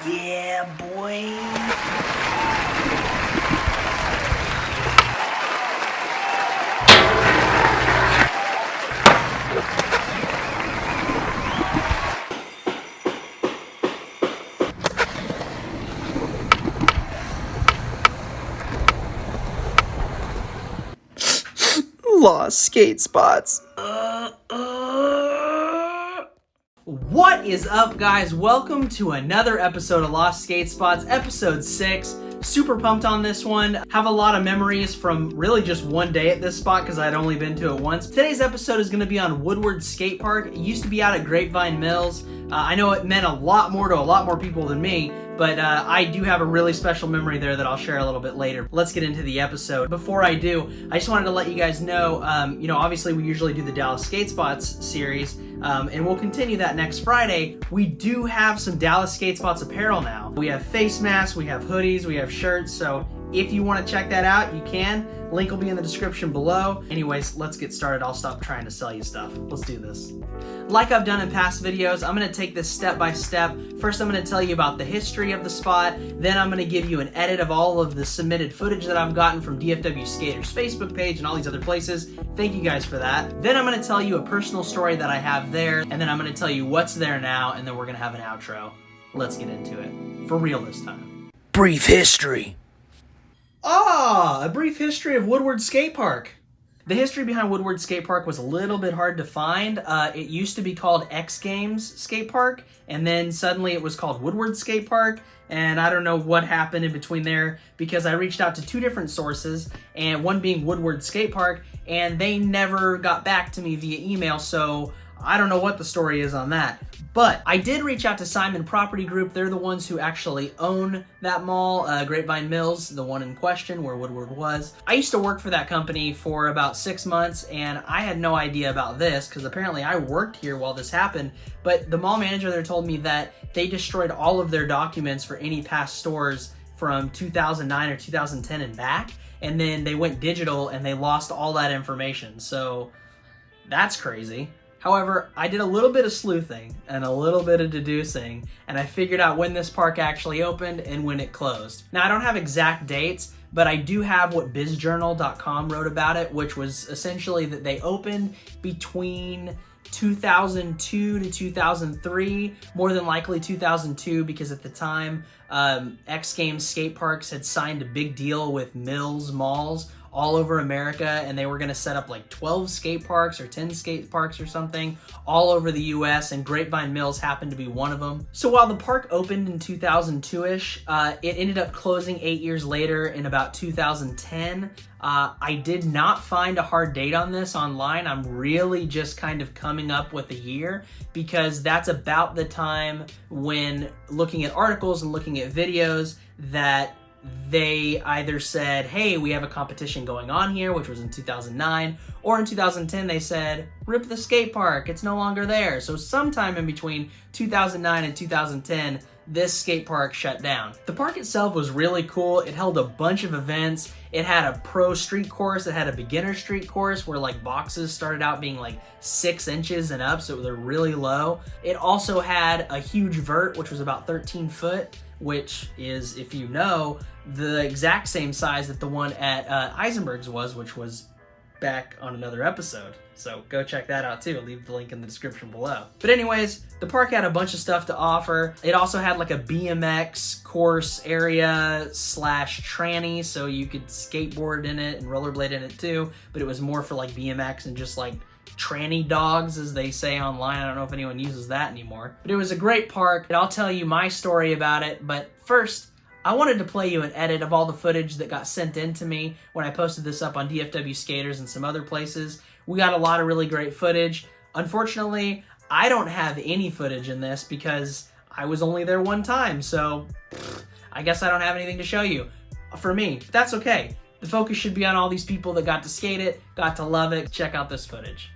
Yeah, boy. Lost skate spots. What is up, guys? Welcome to another episode of Lost Skate Spots, episode 6. Super pumped on this one. Have a lot of memories from really just one day at this spot because I'd only been to it once. Today's episode is going to be on Woodward Skatepark. It used to be out at Grapevine Mills. I know it meant a lot more to a lot more people than me, but I do have a really special memory there that I'll share a little bit later. Let's get into the episode. Before I do, I just wanted to let you guys know, obviously we usually do the Dallas Skate Spots series, and we'll continue that next Friday. We do have some Dallas Skate Spots apparel now. We have face masks, we have hoodies, we have shirts, so if you want to check that out, you can. Link will be in the description below. Anyways, let's get started. I'll stop trying to sell you stuff. Let's do this. Like I've done in past videos, I'm going to take this step by step. First, I'm going to tell you about the history of the spot. Then I'm going to give you an edit of all of the submitted footage that I've gotten from DFW Skaters Facebook page and all these other places. Thank you guys for that. Then I'm going to tell you a personal story that I have there. And then I'm going to tell you what's there now. And then we're going to have an outro. Let's get into it. For real this time. Brief history. A brief history of Woodward Skatepark. The history behind Woodward Skatepark was a little bit hard to find. It used to be called X Games Skatepark, and then suddenly it was called Woodward Skatepark, and I don't know what happened in between there because I reached out to two different sources, and one being Woodward Skatepark, and they never got back to me via email, so I don't know what the story is on that. But I did reach out to Simon Property Group. They're the ones who actually own that mall, Grapevine Mills, the one in question where Woodward was. I used to work for that company for about 6 months, and I had no idea about this because apparently I worked here while this happened. But the mall manager there told me that they destroyed all of their documents for any past stores from 2009 or 2010 and back, and then they went digital and they lost all that information. So that's crazy. However, I did a little bit of sleuthing and a little bit of deducing, and I figured out when this park actually opened and when it closed. Now, I don't have exact dates, but I do have what bizjournal.com wrote about it, which was essentially that they opened between 2002 to 2003, more than likely 2002, because at the time, X Games skate parks had signed a big deal with Mills Malls all over America, and they were going to set up like 12 skate parks or 10 skate parks or something all over the US, and Grapevine Mills happened to be one of them. So while the park opened in 2002-ish, it ended up closing 8 years later in about 2010. I did not find a hard date on this online. I'm really just kind of coming up with a year because that's about the time when looking at articles and looking at videos that they either said, hey, we have a competition going on here, which was in 2009, or in 2010 they said, rip the skate park, it's no longer there. So sometime in between 2009 and 2010, this skate park shut down. The park itself was really cool. It held a bunch of events. It had a pro street course. It had a beginner street course where like boxes started out being like 6 inches and up, so they're really low. It also had a huge vert, which was about 13 foot, which is, if you know, the exact same size that the one at Eisenberg's was, which was back on another episode. So go check that out too. I'll leave the link in the description below. But anyways, the park had a bunch of stuff to offer. It also had like a BMX course area / tranny, so you could skateboard in it and rollerblade in it too, but it was more for like BMX and just like tranny dogs, as they say online. I don't know if anyone uses that anymore. But it was a great park, and I'll tell you my story about it. But first, I wanted to play you an edit of all the footage that got sent in to me when I posted this up on DFW Skaters and some other places. We got a lot of really great footage. Unfortunately, I don't have any footage in this because I was only there one time, so I guess I don't have anything to show you for me. But that's okay. The focus should be on all these people that got to skate it, got to love it. Check out this footage.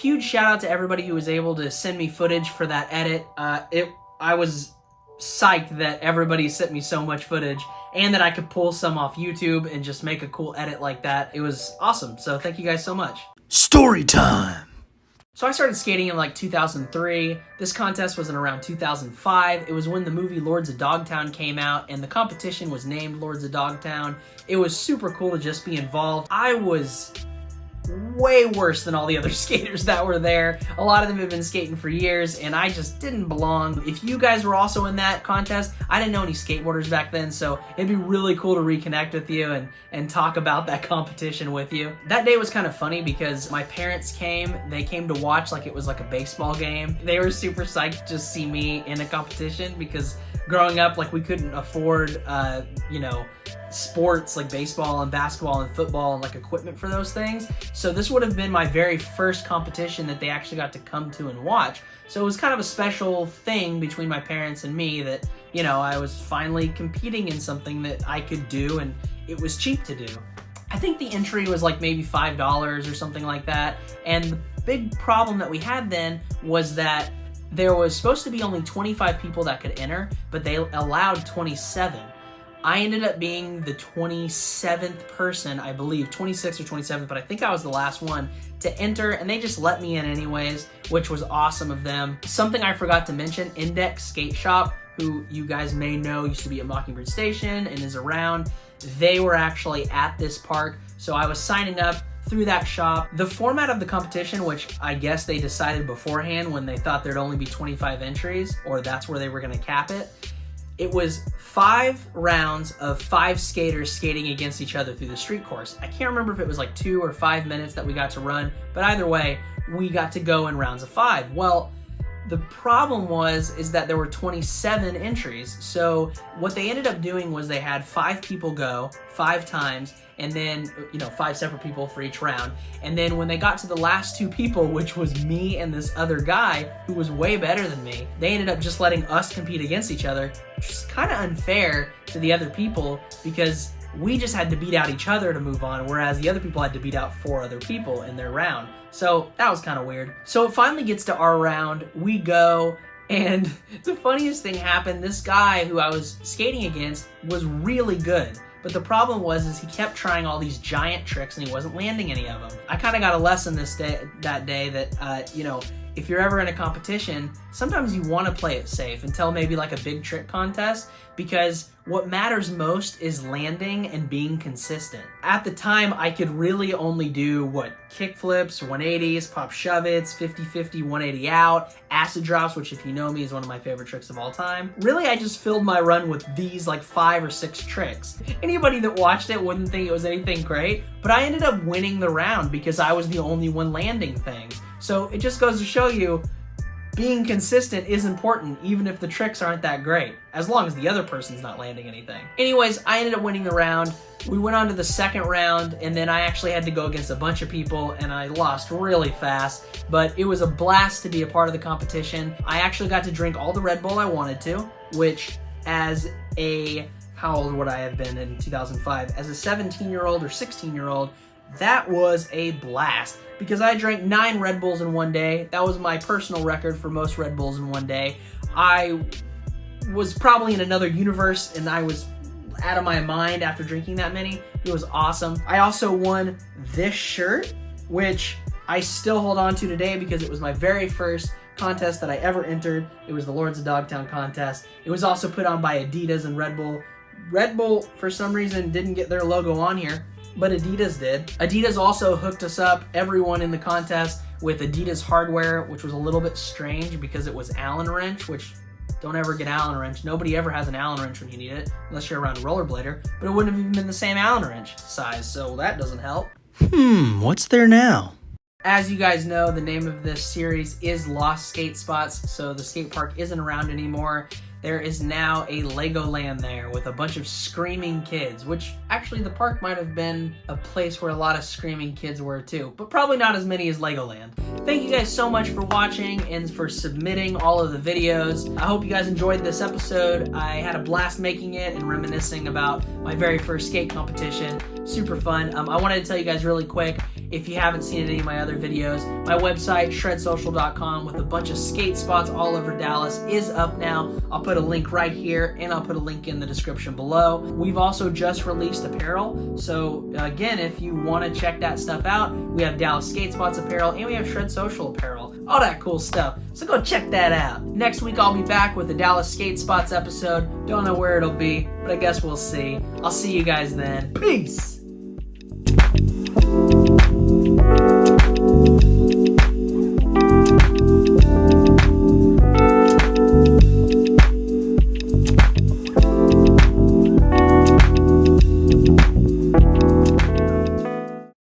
huge shout out to everybody who was able to send me footage for that edit. I was psyched that everybody sent me so much footage and that I could pull some off YouTube and just make a cool edit like that. It was awesome. So thank you guys so much. Story time. So I started skating in like 2003. This contest was in around 2005. It was when the movie Lords of Dogtown came out and the competition was named Lords of Dogtown. It was super cool to just be involved. I was way worse than all the other skaters that were there. A lot of them have been skating for years and I just didn't belong. If you guys were also in that contest, I didn't know any skateboarders back then, so it'd be really cool to reconnect with you and talk about that competition with you. That day was kind of funny because my parents came. They came to watch like it was like a baseball game. They were super psyched to just see me in a competition because growing up, like, we couldn't afford, sports like baseball and basketball and football and like equipment for those things. So this would have been my very first competition that they actually got to come to and watch. So it was kind of a special thing between my parents and me that, I was finally competing in something that I could do and it was cheap to do. I think the entry was like maybe $5 or something like that. And the big problem that we had then was that there was supposed to be only 25 people that could enter, but they allowed 27. I ended up being the 27th person, I believe, 26th or 27th, but I think I was the last one to enter, and they just let me in anyways, which was awesome of them. Something I forgot to mention, Index Skate Shop, who you guys may know used to be at Mockingbird Station and is around, they were actually at this park, so I was signing up through that shop. The format of the competition, which I guess they decided beforehand when they thought there'd only be 25 entries, or that's where they were gonna cap it, it was 5 rounds of 5 skaters skating against each other through the street course. I can't remember if it was like 2 or 5 minutes that we got to run, but either way, we got to go in rounds of 5. Well, the problem is that there were 27 entries. So what they ended up doing was they had 5 people go 5 times, and then 5 separate people for each round. And then when they got to the last 2 people, which was me and this other guy who was way better than me, they ended up just letting us compete against each other, which is kind of unfair to the other people because we just had to beat out each other to move on, whereas the other people had to beat out 4 other people in their round. So that was kind of weird. So it finally gets to our round, we go, and the funniest thing happened. This guy who I was skating against was really good. But the problem was he kept trying all these giant tricks and he wasn't landing any of them. I kind of got a lesson that day that, if you're ever in a competition, sometimes you want to play it safe until maybe like a big trick contest, because what matters most is landing and being consistent. At the time, I could really only do kick flips, 180s, pop shove-its, 50-50, 180 out, acid drops, which if you know me is one of my favorite tricks of all time. Really, I just filled my run with these like 5 or 6 tricks. Anybody that watched it wouldn't think it was anything great, but I ended up winning the round because I was the only one landing things. So it just goes to show you, being consistent is important even if the tricks aren't that great, as long as the other person's not landing anything. Anyways, I ended up winning the round. We went on to the second round, and then I actually had to go against a bunch of people, and I lost really fast, but it was a blast to be a part of the competition. I actually got to drink all the Red Bull I wanted to, which how old would I have been in 2005? As a 17-year-old or 16-year-old, that was a blast because I drank 9 Red Bulls in one day. That was my personal record for most Red Bulls in one day. I was probably in another universe and I was out of my mind after drinking that many. It was awesome. I also won this shirt, which I still hold on to today because it was my very first contest that I ever entered. It was the Lords of Dogtown contest. It was also put on by Adidas and Red Bull. Red Bull, for some reason, didn't get their logo on here, but Adidas did. Adidas also hooked us up, everyone in the contest, with Adidas hardware, which was a little bit strange because it was Allen wrench, which don't ever get Allen wrench. Nobody ever has an Allen wrench when you need it, unless you're around a rollerblader, but it wouldn't have even been the same Allen wrench size, so that doesn't help. What's there now? As you guys know, the name of this series is Lost Skate Spots, so the skate park isn't around anymore. There is now a Legoland there with a bunch of screaming kids, which actually the park might have been a place where a lot of screaming kids were too, but probably not as many as Legoland. Thank you guys so much for watching and for submitting all of the videos. I hope you guys enjoyed this episode. I had a blast making it and reminiscing about my very first skate competition. Super fun. I wanted to tell you guys really quick, If you haven't seen any of my other videos, my website, shredsocial.com, with a bunch of skate spots all over Dallas is up now. I'll put a link right here, and I'll put a link in the description below. We've also just released apparel, so again, if you want to check that stuff out, we have Dallas Skate Spots apparel, and we have Shred Social apparel, all that cool stuff. So go check that out. Next week, I'll be back with the Dallas Skate Spots episode. Don't know where it'll be, but I guess we'll see. I'll see you guys then. Peace!